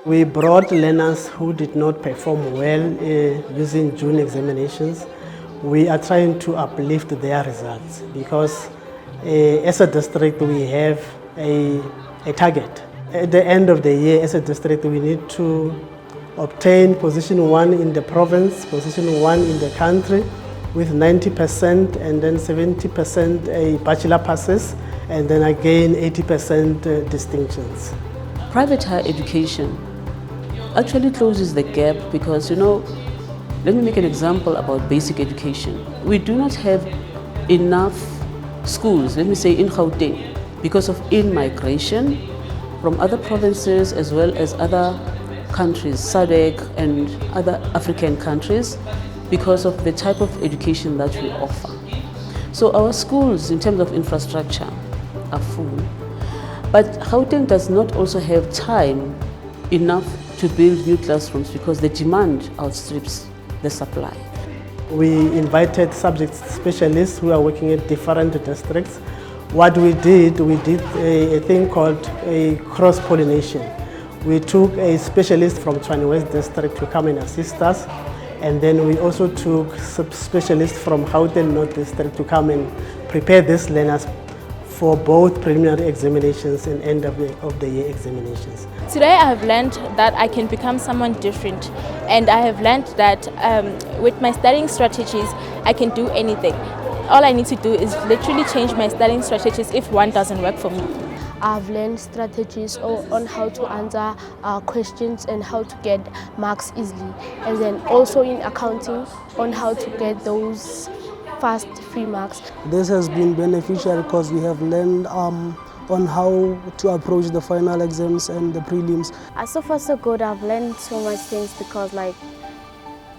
We brought learners who did not perform well using June examinations. We are trying to uplift their results because as a district we have a target. At the end of the year, as a district, we need to obtain position 1 in the province, position 1 in the country with 90% and then 70% bachelor passes and then again 80% distinctions. Private higher education actually closes the gap because, let me make an example about basic education. We do not have enough schools, let me say in Gauteng, because of in-migration from other provinces as well as other countries, SADC and other African countries, because of the type of education that we offer. So our schools, in terms of infrastructure, are full. But Gauteng does not also have time enough to build new classrooms because the demand outstrips the supply. We invited subject specialists who are working at different districts. What we did a thing called a cross-pollination. We took a specialist from Tshwane West District to come and assist us, and then we also took specialists from Gauteng North District to come and prepare these learners for both preliminary examinations and end of the year examinations. Today I have learned that I can become someone different, and I have learned that with my studying strategies I can do anything. All I need to do is literally change my studying strategies if one doesn't work for me. I've learned strategies on how to answer questions and how to get marks easily, and then also in accounting on how to get those fast free marks. This has been beneficial because we have learned on how to approach the final exams and the prelims. So far so good. I've learned so much things because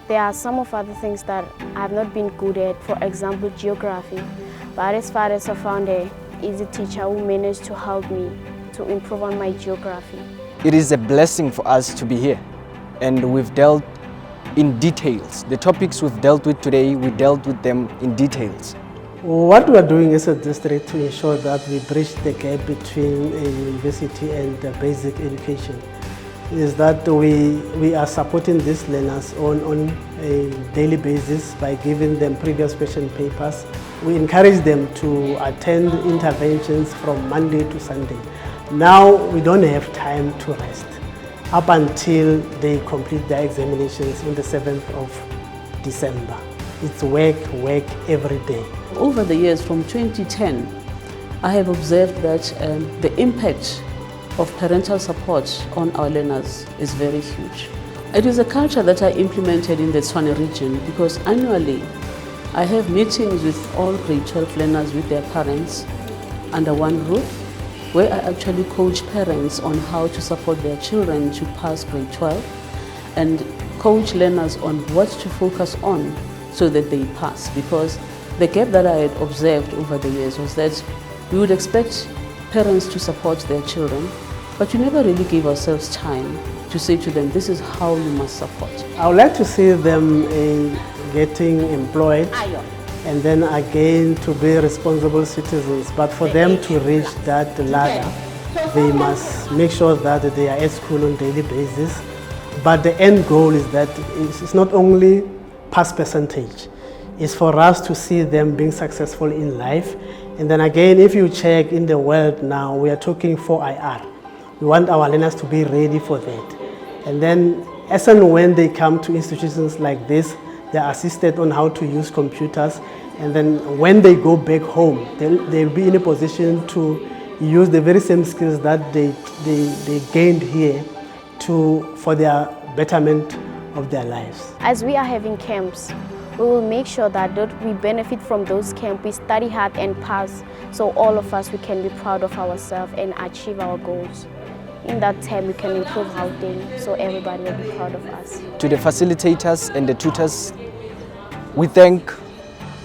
there are some of other things that I've not been good at, for example geography. But as far as I found an easy teacher who managed to help me to improve on my geography. It is a blessing for us to be here, and we've dealt in details. The topics we've dealt with today, we dealt with them in details. What we are doing as a district to ensure that we bridge the gap between a university and basic education is that we are supporting these learners on a daily basis by giving them previous question papers. We encourage them to attend interventions from Monday to Sunday. Now we don't have time to rest up until they complete their examinations on the 7th of December. It's work every day. Over the years from 2010, I have observed that the impact of parental support on our learners is very huge. It is a culture that I implemented in the Tshwane region because annually I have meetings with all grade 12 learners with their parents under one roof, where I actually coach parents on how to support their children to pass grade 12 and coach learners on what to focus on so that they pass, because the gap that I had observed over the years was that we would expect parents to support their children, but we never really gave ourselves time to say to them, this is how you must support. I would like to see them getting employed and then again to be responsible citizens. But for them to reach that ladder, they must make sure that they are at school on a daily basis. But the end goal is that it's not only pass percentage, it's for us to see them being successful in life. And then again, if you check in the world now, we are talking 4IR. We want our learners to be ready for that. And then as and when they come to institutions like this, they are assisted on how to use computers. And then when they go back home, they'll be in a position to use the very same skills that they gained here for their betterment of their lives. As we are having camps, we will make sure that we benefit from those camps, we study hard and pass, so all of us, we can be proud of ourselves and achieve our goals. In that time, we can improve our day, so everybody will be proud of us. To the facilitators and the tutors, we thank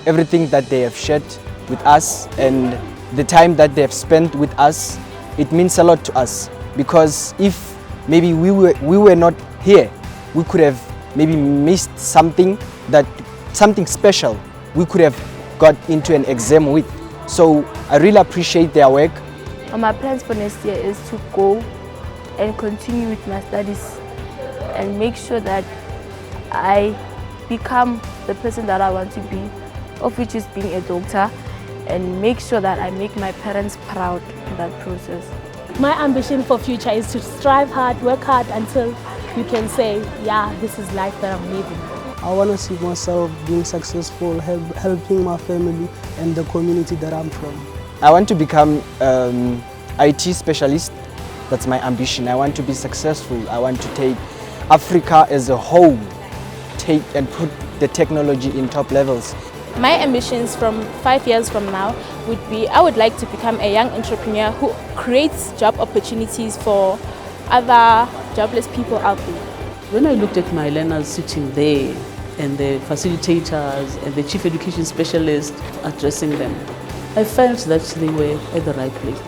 everything that they have shared with us and the time that they have spent with us. It means a lot to us, because if maybe we were not here, we could have maybe missed something special we could have got into an exam with. So I really appreciate their work. My plans for next year is to go and continue with my studies and make sure that I become the person that I want to be, of which is being a doctor, and make sure that I make my parents proud in that process. My ambition for future is to strive hard, work hard until you can say, yeah, this is life that I'm living. I want to see myself being successful, helping my family and the community that I'm from. I want to become IT specialist. That's my ambition. I want to be successful. I want to take Africa as a whole, take and put the technology in top levels. My ambitions from 5 years from now would be, I would like to become a young entrepreneur who creates job opportunities for other jobless people out there. When I looked at my learners sitting there and the facilitators and the chief education specialist addressing them, I felt that they were at the right place.